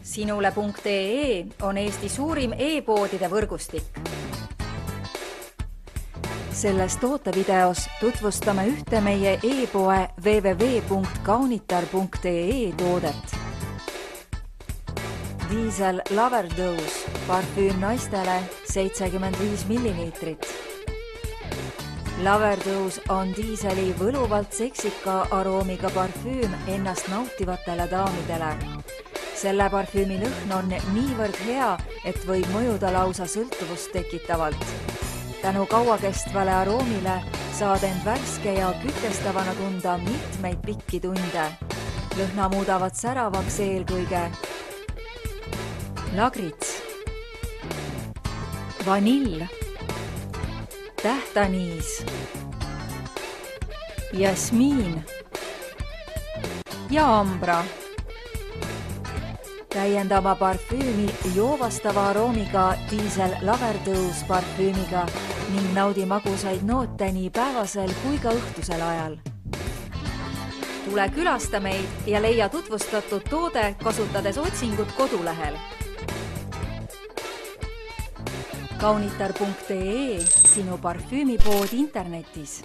Sinule.ee on Eesti suurim e-poodide võrgustik. Selles tootevideos tutvustame ühte meie e-poe www.kaunitar.ee toodet. Diesel Loverdose parfüüm naistele 75 milliliitrit. Loverdose on Dieseli võluvalt seksika aroomiga parfüüm ennast nautivatele daamidele. Selle parfüümi lõhn on niivõrd hea, et võib mõjuda lausa sõltuvust tekitavalt. Tänu kauakestvale aroomile saad end värske ja kütestavana tunda mitmeid pikki tunde. Lõhna muudavad säravaks eelkõige lagrits, vanill, tähtaniis, jasmiin ja ambra. Täiendama parfüümi joovastava aroomiga Diesel Loverdose parfüümiga ning naudi magusaid noote nii päevasel kui ka õhtusel ajal. Tule külasta meid ja leia tutvustatud toode kasutades otsingut kodulehel. Kaunitar.ee, sinu parfüümipood internetis.